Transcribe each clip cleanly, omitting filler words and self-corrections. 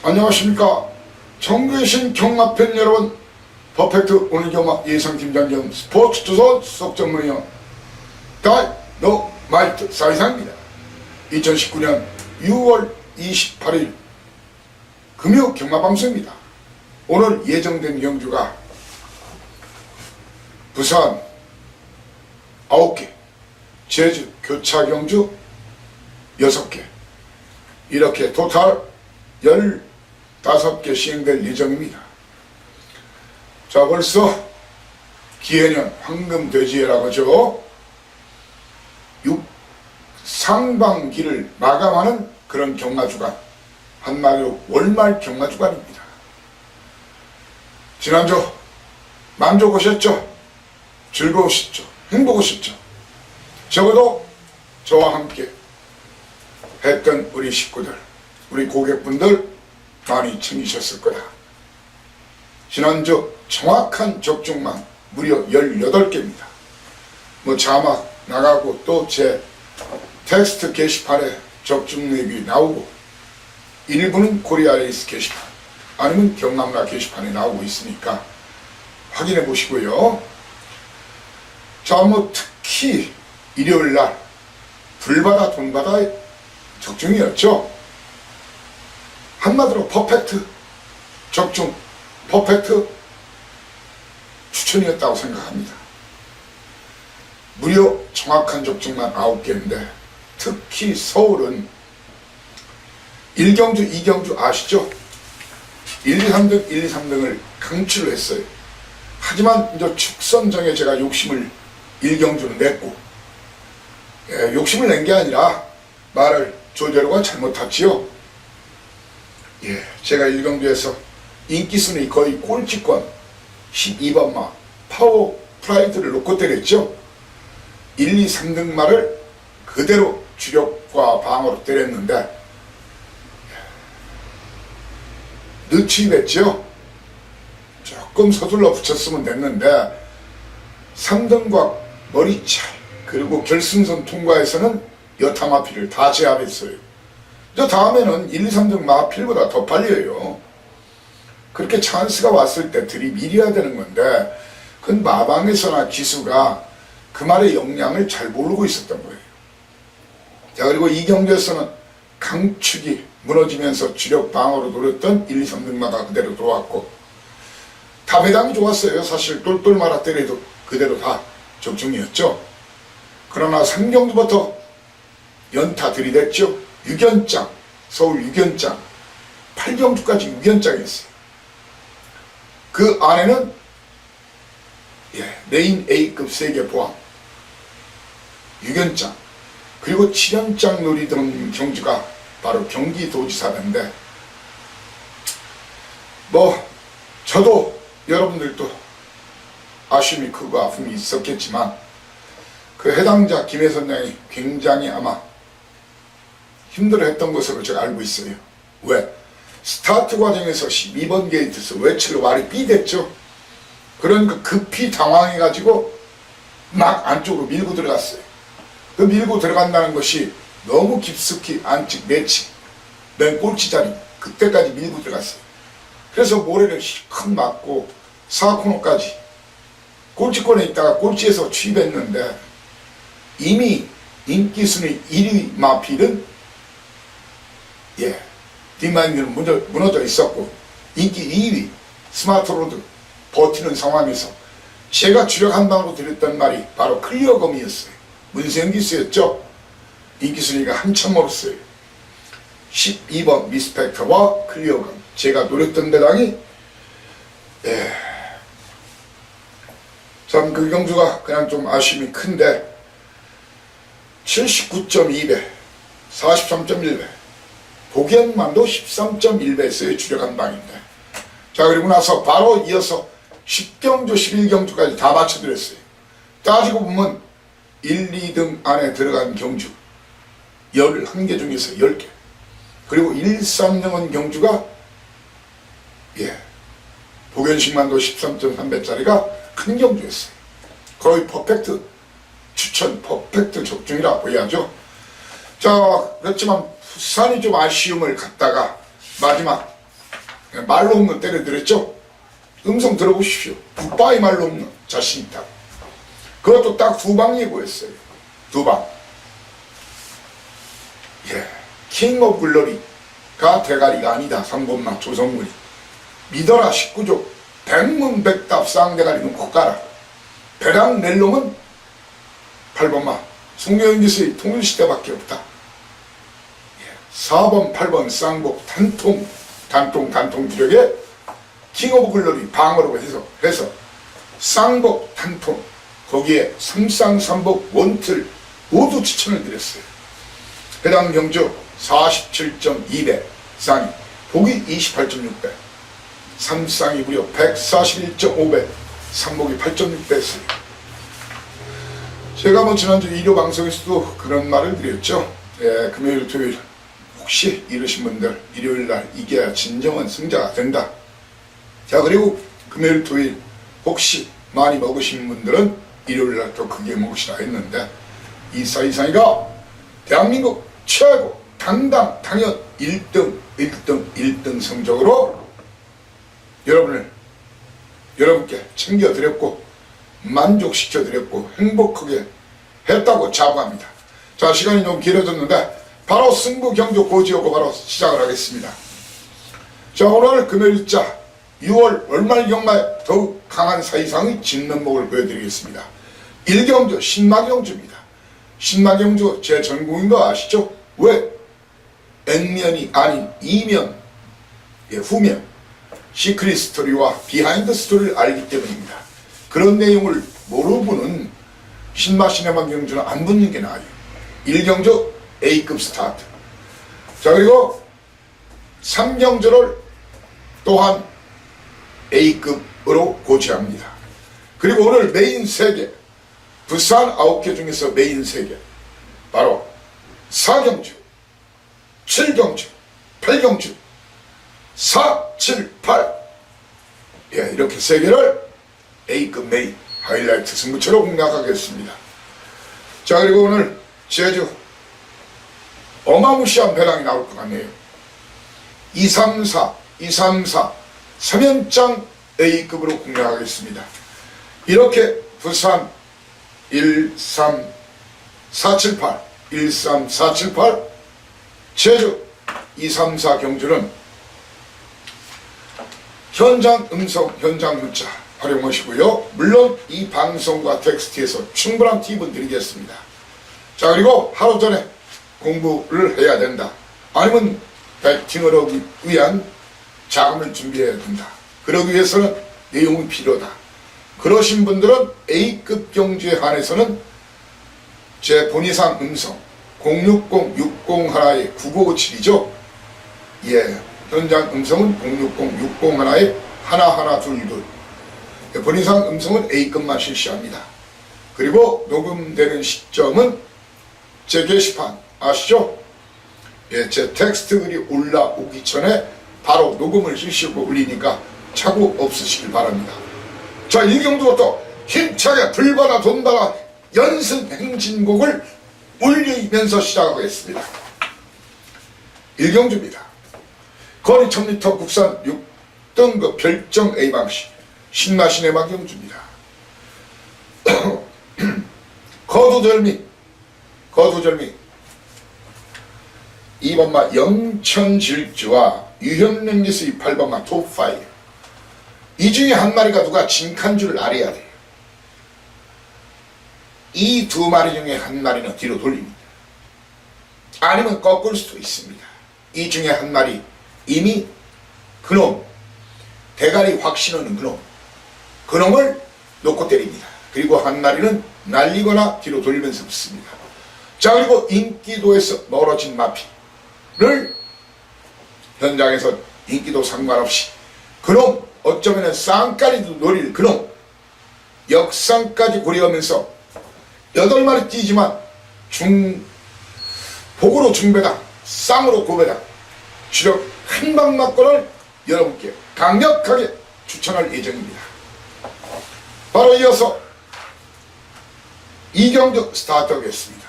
안녕하십니까. 청구해신 경마팬 여러분, 퍼펙트 오늘 경마 예상팀장 겸 스포츠조선 수석전문위원 다이너마이트 사이상입니다. 2019년 6월 28일 금요 경마방송입니다. 오늘 예정된 경주가 부산 9개, 제주 교차 경주 6개, 이렇게 토탈 15개 시행될 예정입니다. 자, 벌써 기해년 황금돼지해라고 하죠. 상반기를 마감하는 그런 경마주간, 한마디로 월말 경마주간입니다. 지난주 만족하셨죠? 즐거우셨죠? 행복하셨죠? 적어도 저와 함께 했던 우리 식구들, 우리 고객분들 많이 챙기셨을 거다. 지난주 정확한 적중만 무려 18개입니다. 뭐 자막 나가고 또 제 텍스트 게시판에 적중 내역이 나오고, 일부는 코리아레이스 게시판 아니면 경남라 게시판에 나오고 있으니까 확인해 보시고요. 자, 뭐 특히 일요일날 불바다 돈바다의 적중이었죠. 한마디로 퍼펙트 적중, 퍼펙트 추천이었다고 생각합니다. 무려 정확한 적중만 9개인데 특히 서울은 1경주, 2경주 아시죠? 1, 2, 3등, 1, 2, 3등을 강추를 했어요. 하지만 이제 축선정에 제가 욕심을 1경주는 냈고, 욕심을 낸 게 아니라 말을 조재로가 잘못했지요. 제가 1경주에서 인기순위 거의 꼴찌권 12번마 파워 프라이드를 놓고 때렸죠. 1, 2, 3등 말을 그대로 주력과 방어로 때렸는데 늦추입했죠. 조금 서둘러 붙였으면 됐는데 3등과 머리차 그리고 결승선 통과에서는 여타 마필을 다 제압했어요. 저 다음에는 1, 2, 3등 마필보다 더 빨려요. 그렇게 찬스가 왔을 때 들이밀어야 되는 건데 그건 마방에서나 기수가 그 말의 역량을 잘 모르고 있었던 거예요. 자, 그리고 이 경기에서는 강축이 무너지면서 주력 방어로 노렸던 1, 2, 3등마다 그대로 들어왔고, 다 배당이 좋았어요. 사실 똘똘 말아 때려도 그대로 다 적중이었죠. 그러나 3경주부터 연타 들이댔죠. 6연장, 서울 6연장, 8경주까지 6연장이었어요. 그 안에는 메인 A급 3개 포함 6연장, 그리고 7연장 노리던 경주가 바로 경기도지사인데, 뭐 저도 여러분들도 아쉬움이 크고 아픔이 있었겠지만 그 해당자 김혜선 양이 굉장히 아마 힘들어했던 것으로 제가 알고 있어요. 왜? 스타트 과정에서 12번 게이트에서 외출로 말이 삐댔죠. 그러니까 급히 당황해가지고 막 안쪽으로 밀고 들어갔어요. 그 밀고 들어간다는 것이 너무 깊숙이 안측, 내측, 맨 꼴찌 자리 그때까지 밀고 들어갔어요. 그래서 모래를 실컷 맞고 4코너까지 꼴찌권에 있다가 꼴찌에서 취입했는데 이미 인기순위 1위 마필은 뒷마인드는 무너져 있었고, 인기 2위 스마트로드 버티는 상황에서 제가 주력 한 방으로 드렸던 말이 바로 클리어검이었어요. 문세영 기수였죠. 인기순위가 한참 멀었어요. 12번 미스펙터와 클리어검, 제가 노렸던 배당이 참 그 경주가 그냥 좀 아쉬움이 큰데 79.2배, 43.1배, 복연만도 13.1배에서의 주력한 방인데, 자, 그리고 나서 바로 이어서 10경주, 11경주까지 다 맞춰드렸어요. 따지고 보면 1, 2등 안에 들어간 경주 11개 중에서 10개, 그리고 1, 3등은 경주가 복연식만도 13.3배짜리가 큰 경주였어요. 거의 퍼펙트 추천, 퍼펙트 적중이라고 해야죠. 자, 그렇지만 부산이 좀 아쉬움을 갖다가 마지막 말로 없는 때려드렸죠. 음성 들어보십시오. 굿바이 말로 없는 자신 있다. 그것도 딱 두 방 예고했어요. 두 방. 예, 킹 오브 글로리가 대가리가 아니다. 상본마 조성문이 믿어라 19조 백문백답 쌍대가리는 꼭 가라. 배랑 낼 놈은 8번마 송영기수의 통일시대밖에 없다. 예, 4번 8번 쌍복 단통 기력에 킹 오브 글로리 방어라고 해서 쌍복 단통 거기에 삼쌍삼복 원틀 모두 추천을 드렸어요. 해당 경주 47.2배 쌍이 복이 28.6배 삼쌍이 무려 141.5배 삼복이 8.6배 했어요. 제가 뭐 지난주 일요 방송에서도 그런 말을 드렸죠. 예, 금요일 토요일 혹시 이러신 분들 일요일날 이겨야 진정한 승자가 된다. 자, 그리고 금요일 토요일 혹시 많이 먹으신 분들은 일요일날 또 크게 먹으시라 했는데 이 사이사이가 대한민국 최고 당당 1등 성적으로 여러분께 챙겨드렸고 만족시켜드렸고 행복하게 했다고 자부합니다. 자, 시간이 좀 길어졌는데 바로 승부 경주 고지하고 바로 시작을 하겠습니다. 자, 오늘 금요일자 6월 월말 경마에 더욱 강한 사이상의 진면목을 보여드리겠습니다. 1경주 신마경주입니다. 신마경주 제 전공인 거 아시죠? 왜? N면이 아닌 2면, 예, 후면 시크릿 스토리와 비하인드 스토리를 알기 때문입니다. 그런 내용을 모르는 분은 신마 시네마 경주는 안 붙는 게 나아요. 1경주 A급 스타트. 자, 그리고 3경주를 또한 A급으로 고지합니다. 그리고 오늘 메인 3개, 부산 9개 중에서 메인 3개, 바로 4경주, 7경주, 8경주, 4, 7, 8, 예, 이렇게 3개를 A급 메인 하이라이트 승부처로 공략하겠습니다. 자, 그리고 오늘 제주 어마무시한 배당이 나올 것 같네요. 234 3연장 A급으로 공략하겠습니다. 이렇게 부산 13478 13478 제주 234 경주는 현장 음성 현장 문자 활용하시고요. 물론 이 방송과 텍스트에서 충분한 팁은 드리겠습니다. 자, 그리고 하루 전에 공부를 해야 된다. 아니면 배팅을 하기 위한 자금을 준비해야 된다. 그러기 위해서는 내용은 필요하다. 그러신 분들은 A급 경주에 한해서는 제 본이상 음성 060-60 하나에 9957이죠. 예, 현장 음성은 060-60 하나에 하나 둘. 본이상 음성은 A급만 실시합니다. 그리고 녹음되는 시점은 제 게시판 아시죠? 예, 제 텍스트 글이 올라오기 전에 바로 녹음을 실시하고 올리니까 착오 없으시길 바랍니다. 자, 1경주부터 힘차게 불바다 돈바다 연승 행진곡을 올리면서 시작하겠습니다. 1경주입니다. 거리 1000m 국산 6등급 별정 A방식 신마 시네마 경주입니다. 거두절미 2번마 영천질주와 유현랭기수의 8번마 톱5. 이 중에 한 마리가 누가 진칸줄을 알아야 돼요. 이 두 마리 중에 한 마리는 뒤로 돌립니다. 아니면 꺾을 수도 있습니다. 이 중에 한 마리 이미 그놈 대가리 확 신호는 그놈을 놓고 때립니다. 그리고 한 마리는 날리거나 뒤로 돌리면서 붙습니다. 자, 그리고 인기도에서 멀어진 마피를 현장에서 인기도 상관없이 그놈 어쩌면 쌍까리도 노릴 그놈 역상까지 고려하면서 8마리 뛰지만 복으로 중배당 쌍으로 고배당 주력 한 방 맞고를 여러분께 강력하게 추천할 예정입니다. 바로 이어서 2경주 스타트하겠습니다.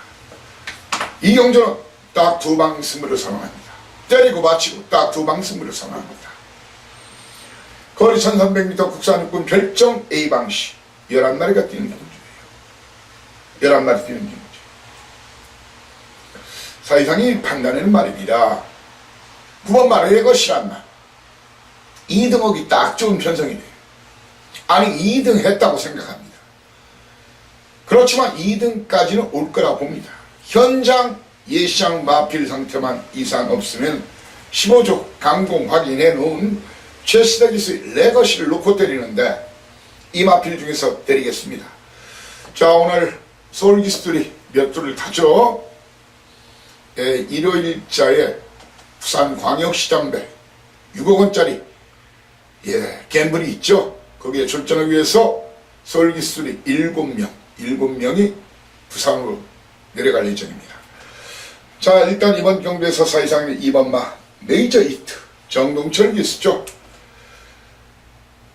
2경주는 딱 2방 승부를 선언합니다. 때리고 맞히고 딱 2방 승부를 선언합니다. 거리 1300m 국산 육군 별정 A방시 11마리가 뛰는 경주예요. 11마리 뛰는 경주. 사이상이 판단하는 말입니다. 9번 말의 것이란 말. 2등하기 딱 좋은 편성이네요. 아니 2등 했다고 생각합니다. 그렇지만 2등까지는 올 거라 봅니다. 현장 예시장 마필 상태만 이상 없으면 15조 강공 확인해 놓은 최시대 기수의 레거시를 놓고 때리는데 이 마필 중에서 때리겠습니다. 자, 오늘 서울 기수들이 몇 조를 타죠. 일요일자에 부산광역시장배 6억 원짜리 갬블이 있죠. 거기에 출전하기 위해서 서울 기수들이 7명이 부산으로 내려갈 예정입니다. 자, 일단 이번 경주에서 사이상의 2번마 메이저 히트 정동철 기수죠.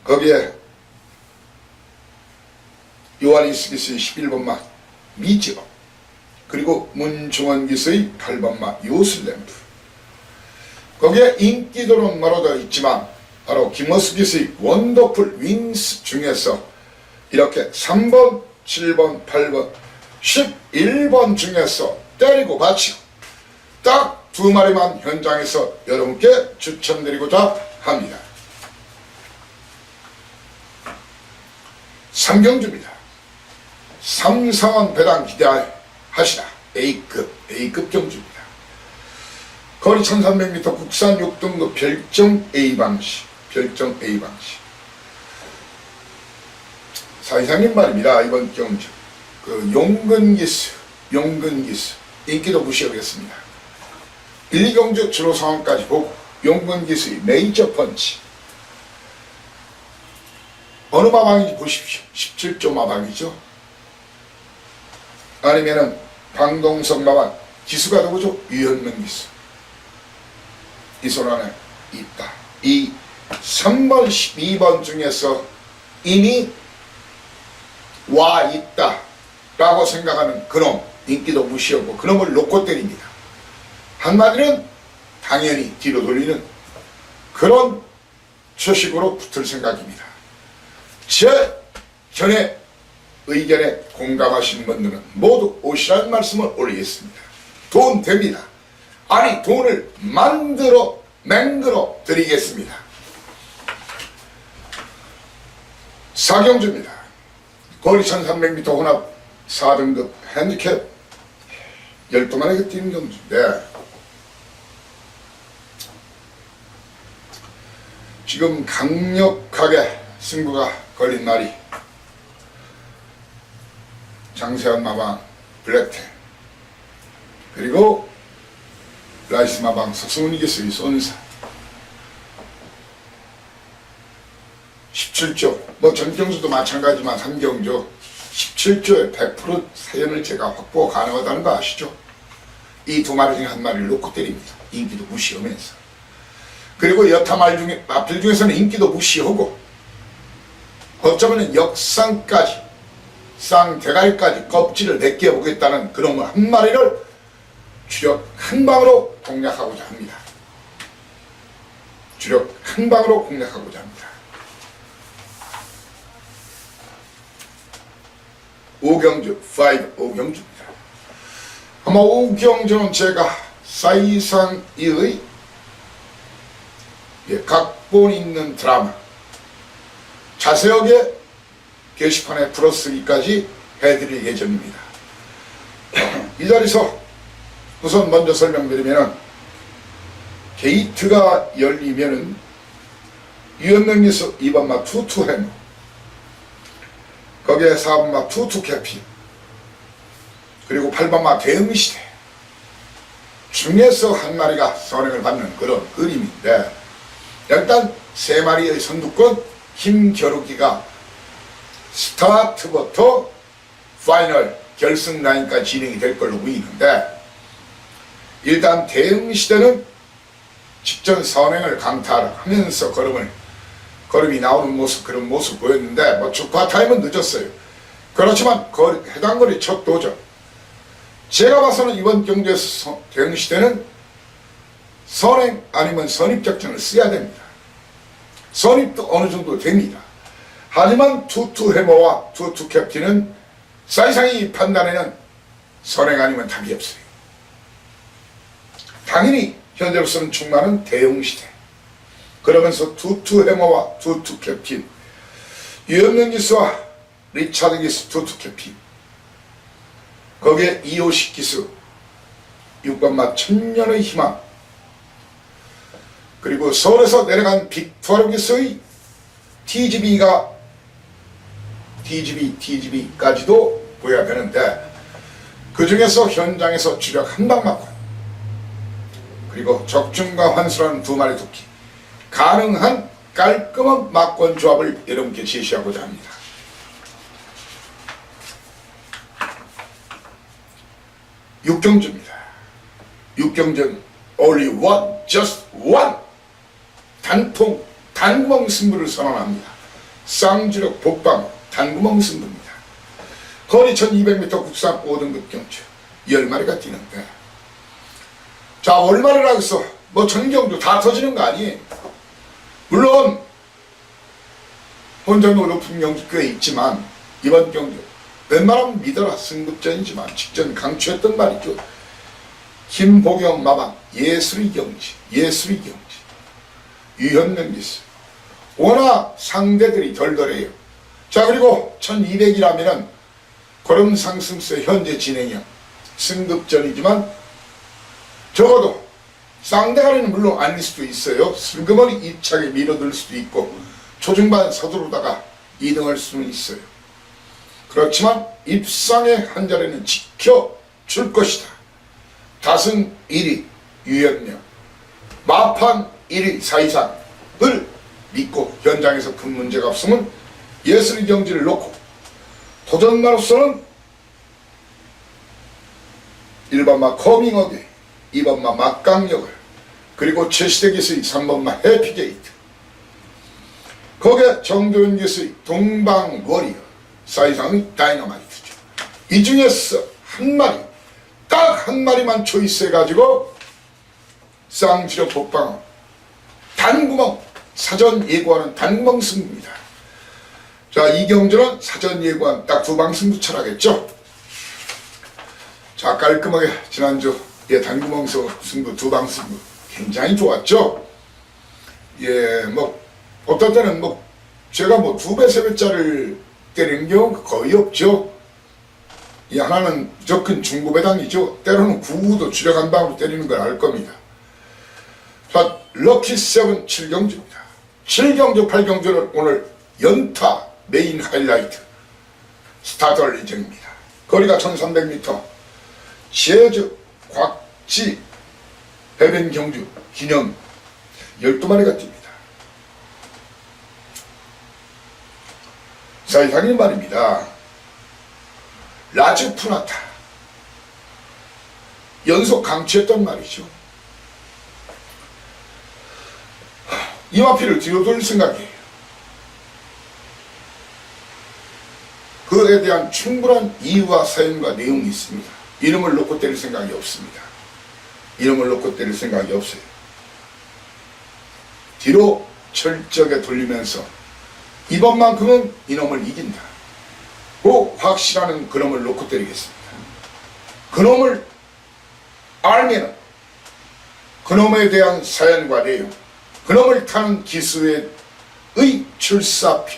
거기에 요한이스 기수의 11번마 미지어, 그리고 문중원 기수의 8번마 요슬램프. 거기에 인기도는 멀어져 있지만 바로 김어수 기수의 원더풀 윈스 중에서 이렇게 3번, 7번, 8번, 11번 중에서 때리고 바치고 딱 2마리만 현장에서 여러분께 추천드리고자 합니다. 3경주입니다. 3상원 배당 기대하시라. A급 경주입니다. 거리 1300m 국산 6등급 별정 A방시. 사이상님 말입니다. 이번 경주 용근기수 인기도 무시하겠습니다. 1, 2경주 주로 상황까지 보고 용근기수의 메이저 펀치 어느 마방인지 보십시오. 17조 마방이죠. 아니면은 방동석 마방 기수가 누구죠? 유현명 기수. 이 손 안에 있다. 이 3번 12번 중에서 이미 와 있다 라고 생각하는 그놈 인기도 무시하고 그놈을 놓고 때립니다. 한마디는 당연히 뒤로 돌리는 그런 처식으로 붙을 생각입니다. 제 견해 의견에 공감하시는 분들은 모두 오시라는 말씀을 올리겠습니다. 돈 됩니다. 아니 돈을 맹글어 드리겠습니다. 4경주입니다. 거리 1300m 혼합 4등급 핸디캡 12마리가 뛰는 경주인데 지금 강력하게 승부가 걸린 날이 장세환 마방 블랙텐 그리고 라이스 마방 석승훈 기수의 손사 17조 전경주도 마찬가지지만 3경주 17조에 100% 사연을 제가 확보 가능하다는 거 아시죠? 이 2마리 중에 1마리를 놓고 때립니다. 인기도 무시하면서. 그리고 여타 마필 중에서는 인기도 무시하고 어쩌면 역상까지 쌍대가리까지 껍질을 벗겨보겠다는 그런 1마리를 주력 한 방으로 공략하고자 합니다. 5경주 5경주입니다. 아마 5경주는 제가 사이상의 각본 있는 드라마 자세하게 게시판에 풀어쓰기까지 해드릴 예정입니다. 이 자리에서 우선 먼저 설명드리면은 게이트가 열리면은 유현명리수 2번마 투투해무 거기에 4번마 투투캐피 그리고 8번마 대응시대 중에서 1마리가 선행을 받는 그런 그림인데 일단 3마리의 선두권 힘겨루기가 스타트부터 파이널 결승 라인까지 진행이 될 걸로 보이는데 일단 대응시대는 직전 선행을 강탈하면서 걸음이 나오는 모습 그런 모습 보였는데 주파 타임은 늦었어요. 그렇지만 해당 거리 첫 도전 제가 봐서는 이번 경주에서 대응시대는 선행 아니면 선입작전을 써야 됩니다. 선입도 어느 정도 됩니다. 하지만 투투 해머와 투투 캡틴은 사이상이 판단에는 선행 아니면 답이 없어요. 당연히 현재로서는 충만은 대용시대. 그러면서 투투 해머와 투투 캡틴, 유현명 기수와 리차드 기수 투투 캡틴, 거기에 이호식 기수, 6번마 천년의 희망, 그리고 서울에서 내려간 빅투아르 기수의 TGB까지도 보여야 되는데, 그 중에서 현장에서 주력 한 방 맞고, 그리고 적중과 환수라는 두 마리 토끼, 가능한 깔끔한 막권 조합을 여러분께 제시하고자 합니다. 육경주입니다. 육경전 only one, just one. 단통, 단구멍 승부를 선언합니다. 쌍주력 복방, 단구멍 승부입니다. 거리 1200m 국산 5등급 경주 10마리가 뛰는데, 자, 월말이라 해서 뭐 전경주 다 터지는 거 아니에요. 물론 혼전도 높은 경주 꽤 있지만, 이번 경주 웬만하면 믿어라, 승급전이지만 직전 강추했던 말이죠. 김보경 마방 예술의 경지, 예술의 경지. 유현명 기수, 워낙 상대들이 덜덜해요. 자, 그리고 1200이라면은 걸음 상승세 현재 진행형 승급전이지만, 적어도 쌍대가리는 물론 아닐 수도 있어요. 슬그머니 입차게 밀어들 수도 있고, 초중반 서두르다가 2등할 수는 있어요. 그렇지만 입상의 한 자리는 지켜줄 것이다. 다승 1위 유현명, 마판 1위 사이상을 믿고 현장에서 큰 문제가 없으면 예술의 경지를 놓고 도전마로서는 1번마 커밍어게인, 2번마 막강력을, 그리고 최시대 기수의 3번마 해피게이트, 거기에 정도현 기수의 동방워리어, 사이상의 다이너마이트죠. 이 중에서 한 마리, 딱 한 마리만 초이스해가지고 쌍주력 복방어, 단구멍, 사전 예고하는 단구멍 승부입니다. 자, 이 경주는 사전 예고한 딱 두 방 승부 철하겠죠. 자, 깔끔하게 지난주 단구멍 승부 두 방 승부 굉장히 좋았죠. 예, 뭐 어떤 때는 뭐 제가 뭐 2배, 3배짜리를 때리는 경우 거의 없죠. 이 하나는 무조건 중고배당이죠. 때로는 9구도 주력 한 방으로 때리는 걸 알 겁니다. 자, 럭키 세븐 7경주입니다. 7경주, 8경주는 오늘 연타 메인 하이라이트 스타트할 예정입니다. 거리가 1300m, 제주, 곽지, 해변 경주 기념 12마리가 뜁니다. 사이상이 말입니다. 라즈푸나타 연속 강추했단 말이죠. 이마피를 뒤로 돌릴 생각이에요. 그에 대한 충분한 이유와 사연과 내용이 있습니다. 이름을 놓고 때릴 생각이 없습니다. 이름을 놓고 때릴 생각이 없어요. 뒤로 철저하게 돌리면서 이번만큼은 이놈을 이긴다. 그 확실한 그놈을 놓고 때리겠습니다. 그놈을 알면은 그놈에 대한 사연과 내용, 그놈을 타는 기수의 출사표를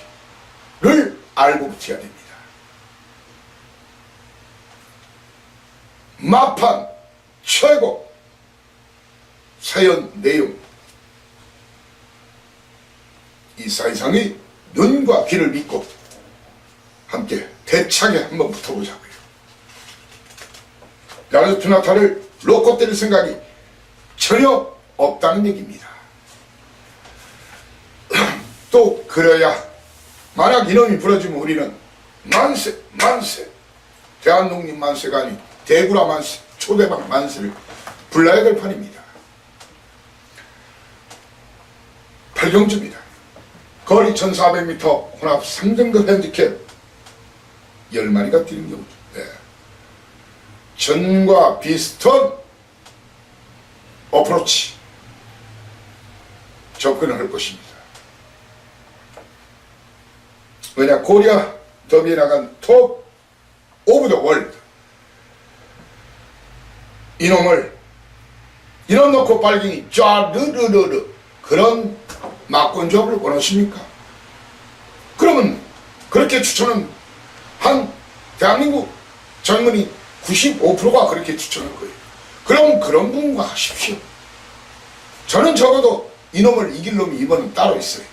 알고 붙여야 됩니다. 마판 최고 사연 내용, 이 사이상의 눈과 귀를 믿고 함께 대차게 한번 붙어보자고요. 라즈푸나타를 놓고 때릴 생각이 전혀 없다는 얘기입니다. 또 그래야 만약 이놈이 부러지면 우리는 만세 대한독립 만세가 아닌 대구라 만세, 초대박 만세를 불러야 될 판입니다. 8경주입니다. 거리 1400m 혼합 3등급 핸디캡 10마리가 뛰는 경주. 네. 전과 비슷한 어프로치 접근을 할 것입니다. 왜냐, 코리아 더비에 나간 톱 오브 더 월드. 이놈을, 이놈 놓고 빨갱이 쫙르르르르 그런 막권조합을 원하십니까? 그러면 그렇게 추천은 한 대한민국 젊은이 95%가 그렇게 추천할 거예요. 그럼 그런 분과 하십시오. 저는 적어도 이놈을 이길 놈이 이번은 따로 있어요.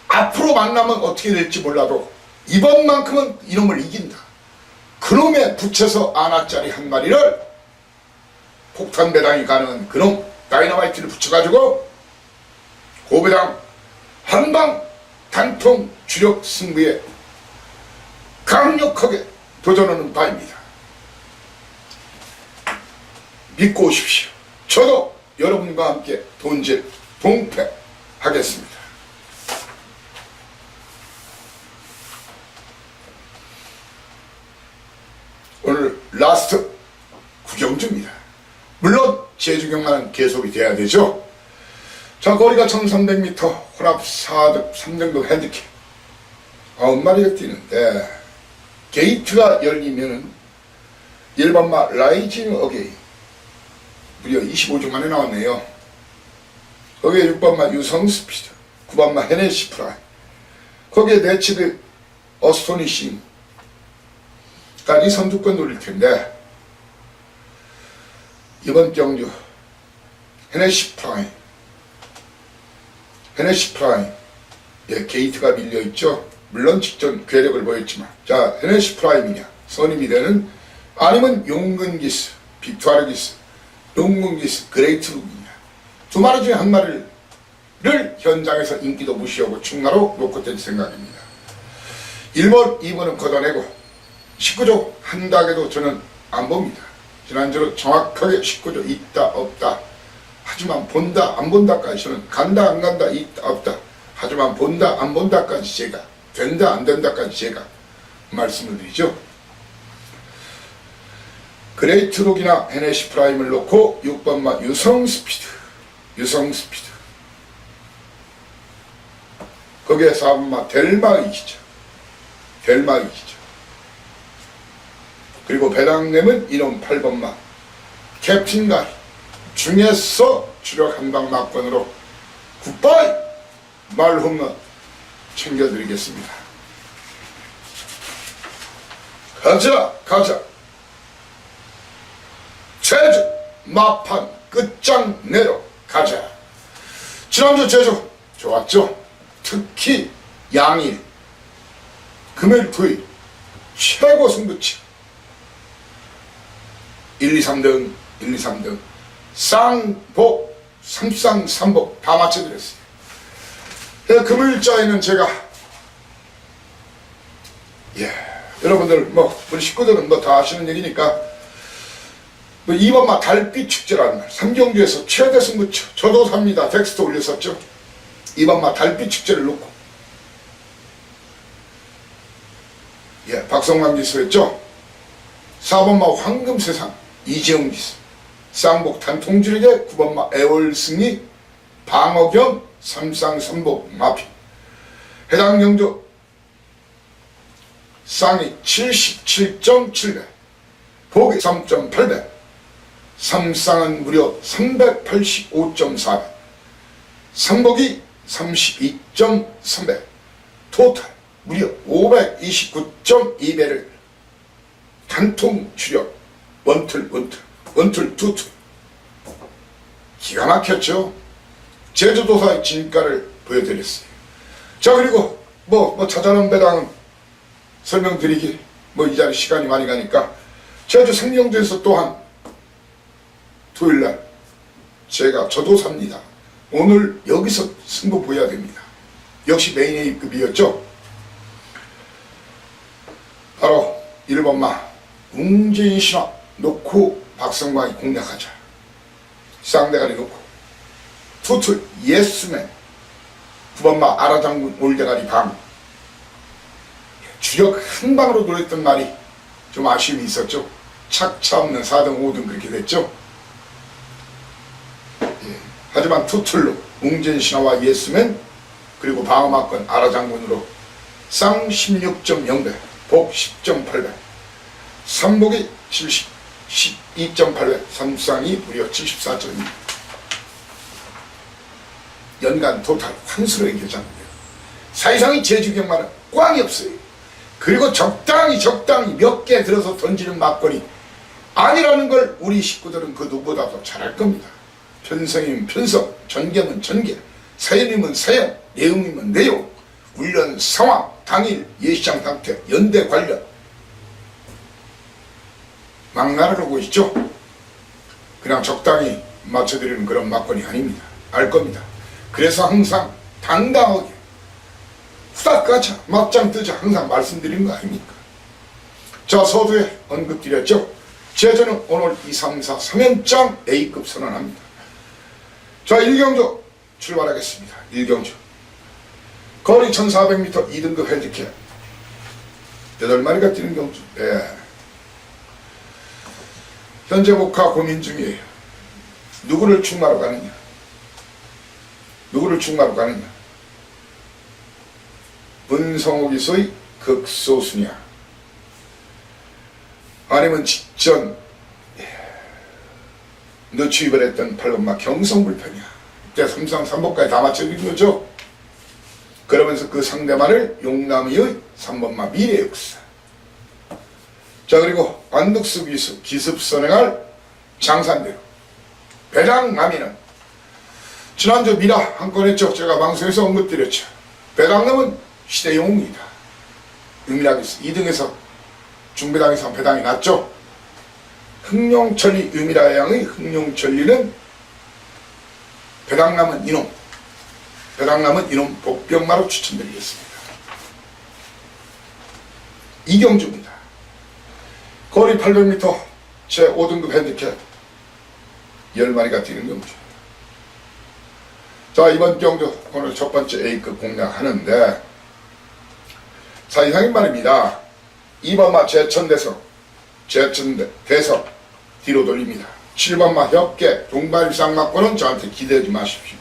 앞으로 만나면 어떻게 될지 몰라도 이번만큼은 이놈을 이긴다. 그놈의 붙여서 아나짜리 한 마리를 폭탄 배당이 가능한 그놈 다이너마이트를 붙여가지고 고배당 한방 단통 주력 승부에 강력하게 도전하는 바입니다. 믿고 오십시오. 저도 여러분과 함께 돈질 동패하겠습니다. 오늘 라스트 구경주입니다. 물론 제주경만은 계속이 돼야 되죠. 자, 거리가 1300m, 혼합 4등 3등급 핸디캡 9마리가 뛰는데 게이트가 열리면은 1번마 라이징 어게인 무려 25주 만에 나왔네요. 거기에 6번마 유성 스피드, 9번마 헤네시 프라이, 거기에 네치드 어스토니싱 까지 선두권 노릴 텐데, 이번 경주 헤네시 프라임 예, 게이트가 밀려있죠. 물론 직전 괴력을 보였지만, 자, 헤네시 프라임이냐 선임이 되는, 아니면 용근기스 빅투아르기스, 용근기스 그레이트룩이냐, 두 마리 중에 한 마리를 현장에서 인기도 무시하고 충나로 놓고 될 생각입니다. 1번 2번은 걷어내고 19조 한다게도 저는 안 봅니다. 지난주로 정확하게 19조 있다 없다, 하지만 본다 안 본다까지, 저는 간다 안 간다 있다 없다, 하지만 본다 안 본다까지 제가, 된다 안 된다까지 제가 말씀을 드리죠. 그레이트룩이나 헤네시 프라임을 놓고 6번마 유성 스피드 거기에 4번마 델마의 기차 그리고 배당nem은 이놈 8번마 캡틴 가리 중에서 주력 한방 막권으로 굿바이 말 홈런 챙겨드리겠습니다. 가자 제주 마판 끝장내러 가자. 지난주 제주 좋았죠. 특히 양일 금요일 토요일 최고 승부치 1, 2, 3등 쌍복 3쌍 3복 다 맞춰드렸어요. 금요일자에는 제가 여러분들 우리 식구들은 다 아시는 얘기니까 2번마 달빛 축제라는 날 3경주에서 최대 승부처, 저도 삽니다. 텍스트 올렸었죠. 2번마 달빛 축제를 놓고 박성만 기수였죠. 4번마 황금세상 이재용 기수, 쌍복 단통주력의 9번마 애월승리 방어 겸 3쌍 3복 마피, 해당 경주 쌍이 77.7배, 복이 3.8배, 3쌍은 무려 385.4배, 3복이 32.3배, 토탈 무려 529.2배를 단통 주력 원툴 투툴 기가 막혔죠. 제주도사의 진가를 보여드렸어요. 자, 그리고 자잘한 배당은 설명드리기 이 자리 시간이 많이 가니까 제주 생명주에서 또한 토요일날 저도 삽니다. 오늘 여기서 승부 보여야 됩니다. 역시 메인 A급이었죠. 바로 1번마 웅진신화 놓고 박성광이 공략하자. 쌍대가리 놓고 투툴 예스맨 9번마 아라장군 올대가리 방, 주력 한 방으로 노렸던 날이 좀 아쉬움이 있었죠. 착차 없는 4등 5등 그렇게 됐죠. 하지만 투툴로 웅진신화와 예스맨 그리고 방어막권 아라장군으로 쌍 16.0배, 복 10.8배, 삼복이 12.8배, 삼쌍이 무려 74.2배. 연간 토탈 환수로의 계좌인데요. 사이상의 재주경만은 꽝이 없어요. 그리고 적당히 몇 개 들어서 던지는 막걸리 아니라는 걸 우리 식구들은 그 누구보다도 잘할 겁니다. 편성이면 편성, 전개면 전개, 사연이면 사연, 내용이면 내용, 훈련 상황, 당일, 예시장 상태, 연대 관련 막 나르고 있죠. 그냥 적당히 맞춰드리는 그런 막걸리 아닙니다. 알 겁니다. 그래서 항상 당당하게 후딱 가자, 막장 뜨자 항상 말씀드리는 거 아닙니까? 자, 서두에 언급드렸죠. 제주는 오늘 2, 3, 4, 3연장 A급 선언합니다. 자, 1경주 출발하겠습니다. 1경주 거리 1400m 2등급 핸디캡 8마리가 뛰는 경주. 네. 현재 목화 고민 중이에요. 누구를 충마로 가느냐, 누구를 충마로 가느냐. 문성옥이소의 극소수냐, 아니면 직전 늦추입을 했던 8번마 경성불편이야. 이때 삼상 삼복까지 다 맞춰드린 거죠. 그러면서 그 상대만을 용남이의 3번마 미래역사. 자, 그리고 안덕수 기수 기습선행할 장산대로 배당남이는 지난주 미라 한 건 했죠. 제가 방송에서 언급드렸죠. 배당남은 시대 영웅이다. 유미락에서 2등에서 중배당에서 배당이 났죠. 흥룡천리 유미라 양의 흥룡천리는 배당남은 이놈, 배당남은 이놈 복병마로 추천드리겠습니다. 이경주입니다. 거리 800m 제5등급 핸디캡 10마리가 뛰는 경주. 자, 이번 경주 오늘 첫 번째 A급 공략하는데 사이상인 말입니다. 2번마 제천대서 뒤로 돌립니다. 7번마 협계 동발상 맞고는 저한테 기대하지 마십시오.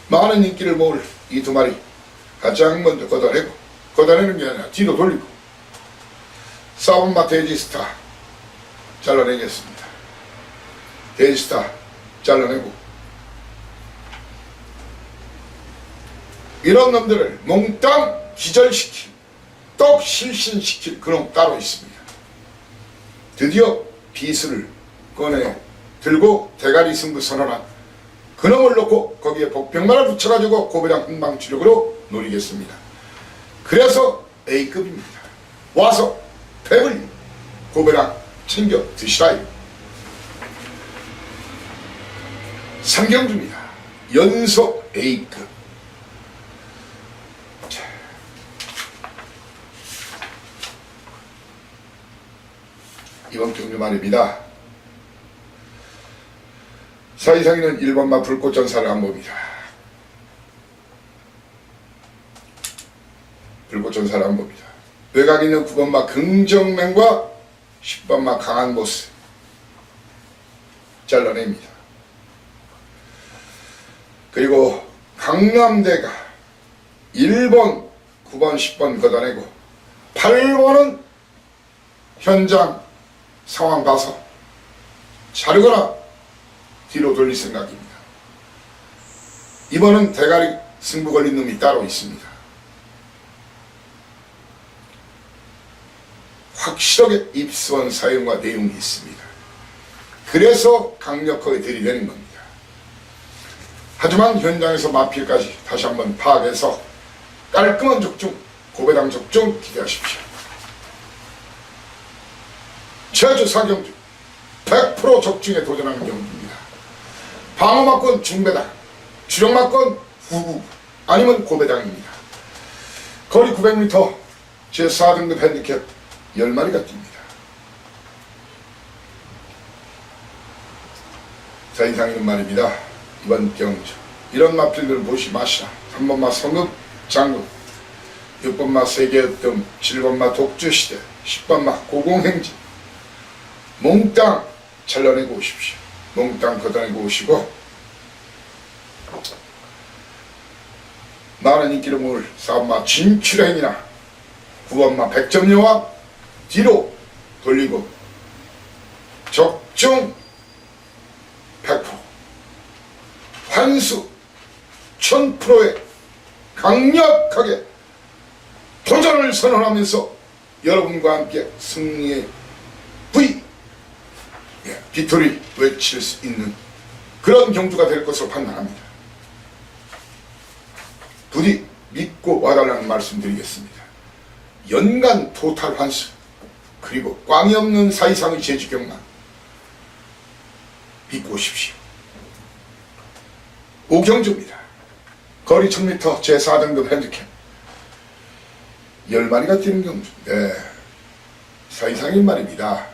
많은 인기를 모을 이 두 마리 가장 먼저 걷어내는 게 아니라 뒤로 돌리고 4번마 돼지스타 잘라내겠습니다. 돼지스타 잘라내고 이런 놈들을 몽땅 기절시킬, 떡 실신시킬 그놈 따로 있습니다. 드디어 비수를 꺼내 들고 대가리 승부 선언한 그놈을 놓고 거기에 복병만을 붙여가지고 고배당 흥방주력으로 노리겠습니다. 그래서 A급입니다. 와서 배불리 고배당 챙겨 드시라요. 3경주입니다. 연속 A급. 이번 경주 말입니다. 사이상이는 1번마 불꽃전사를 안 봅니다. 불꽃전사를 안 봅니다. 외곽 있는 9번마 긍정맹과 10번마 강한 보스 잘라냅니다. 그리고 강남대가 1번, 9번, 10번 걷어내고 8번은 현장 상황 봐서 자르거나 뒤로 돌릴 생각입니다. 이번은 대가리 승부 걸린 놈이 따로 있습니다. 확실하게 입수한 사용과 내용이 있습니다. 그래서 강력하게 들이대는 겁니다. 하지만 현장에서 마필까지 다시 한번 파악해서 깔끔한 적중, 고배당 적중 기대하십시오. 제주 4경주 100% 적중에 도전하는 경주입니다. 방어막권 중배당, 주력막권 후구 아니면 고배당입니다. 거리 900m 제4등급 핸디캡 10마리가 뜁니다. 자, 이상이는 말입니다. 이번 경주 이런 마필들을 보시 마시라. 3번마 성급 장군, 6번마 세계협동, 7번마 독주시대, 10번마 고공행진 몽땅 잘라내고 오십시오. 몽땅 걷어내고 오시고 많은 인기를 모을 4번마 진출행이나 9번마 100점여와 뒤로 돌리고 적중 100%, 환수 1000%의 강력하게 도전을 선언하면서 여러분과 함께 승리의 빅토리 외칠 수 있는 그런 경주가 될 것으로 판단합니다. 부디 믿고 와달라는 말씀 드리겠습니다. 연간 토탈 환수, 그리고 꽝이 없는 사이상의 제주경만 믿고 오십시오. 오경주입니다. 거리 1000m 제4등급 핸디캡 10마리가 뛰는 경주. 네, 사이상인 말입니다.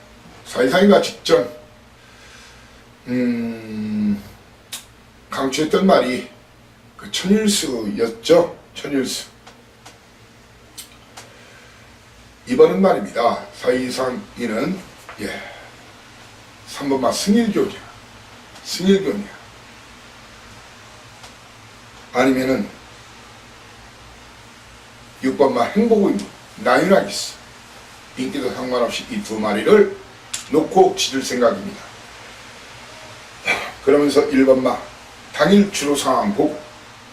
사이상이가 직전 강추했던 말이 그 천일수였죠. 천일수. 이번은 말입니다. 사이상이는 3번마 승일교냐, 승일교냐, 아니면은 6번마 행복의 나유나기스. 인기도 상관없이 이 두 마리를 놓고 치를 생각입니다. 그러면서 1번마 당일 주로 상황 보고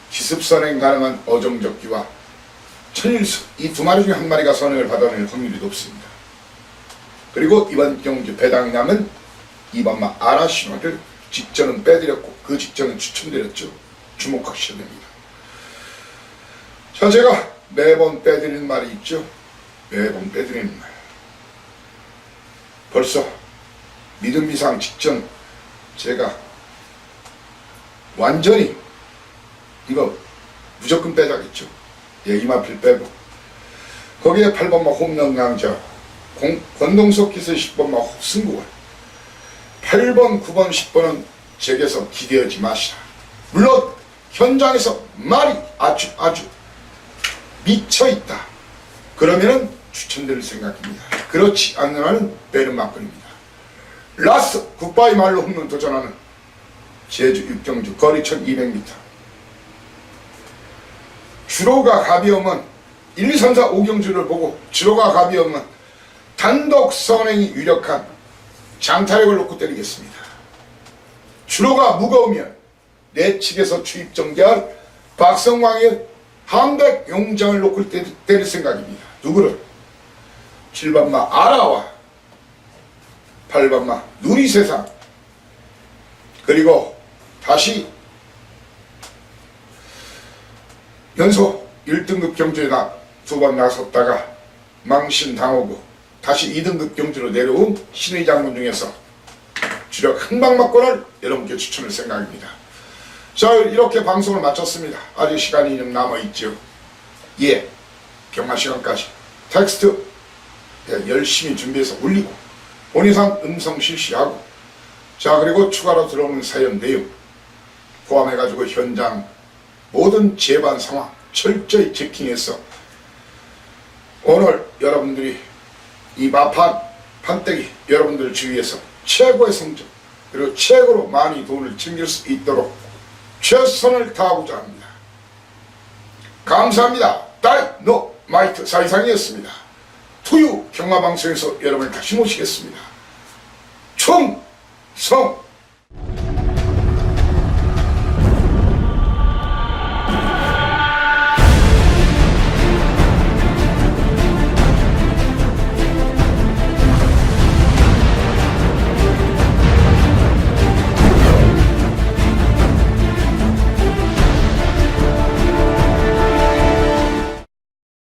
기습선행 가능한 어종적기와 천일수, 이 두 마리 중에 한 마리가 선행을 받아낼 확률이 높습니다. 그리고 이번 경주 배당량은 2번마 아라시노를 직전은 빼드렸고 그 직전은 추천드렸죠. 주목하셔야 됩니다. 자, 제가 매번 빼드리는 말이 있죠. 매번 빼드리는 말. 벌써 믿음 이상 직전 제가 완전히 이거 무조건 빼자겠죠. 이마필 빼고 거기에 8번마 홈런강자, 권동석 기세 10번마 홉승구원, 8번, 9번, 10번은 제게서 기대하지 마시라. 물론 현장에서 말이 아주 미쳐있다, 그러면은 추천드릴 생각입니다. 그렇지 않는 한은 빼는 막걸리입니다. 라스 굿바이 말로 홈런 도전하는 제주 육경주 거리 1200m. 주로가 가비오면 1, 2, 3, 4, 5경주를 보고 주로가 가비오면 단독 선행이 유력한 장타력을 놓고 때리겠습니다. 주로가 무거우면 내측에서 추입 정대할 박성광의 함백 용장을 놓고 때릴 생각입니다. 누구를? 7번마 아라와 8번마 누리세상, 그리고 다시 연속 1등급 경주에 두 번 나섰다가 망신당하고 다시 2등급 경주로 내려온 신의 장군 중에서 주력 한방막권을 여러분께 추천할 생각입니다. 자, 이렇게 방송을 마쳤습니다. 아직 시간이 좀 남아있죠. 경마시간까지 텍스트 열심히 준비해서 올리고 본의상 음성 실시하고, 자, 그리고 추가로 들어오는 사연 내용 포함해가지고 현장 모든 재반 상황 철저히 체킹해서 오늘 여러분들이 이 마판 판때기 여러분들 주위에서 최고의 성적 그리고 최고로 많이 돈을 챙길 수 있도록 최선을 다하고자 합니다. 감사합니다. 다이노마이트 사이상이었습니다. 투유 경마방송에서 여러분을 다시 모시겠습니다. 충성!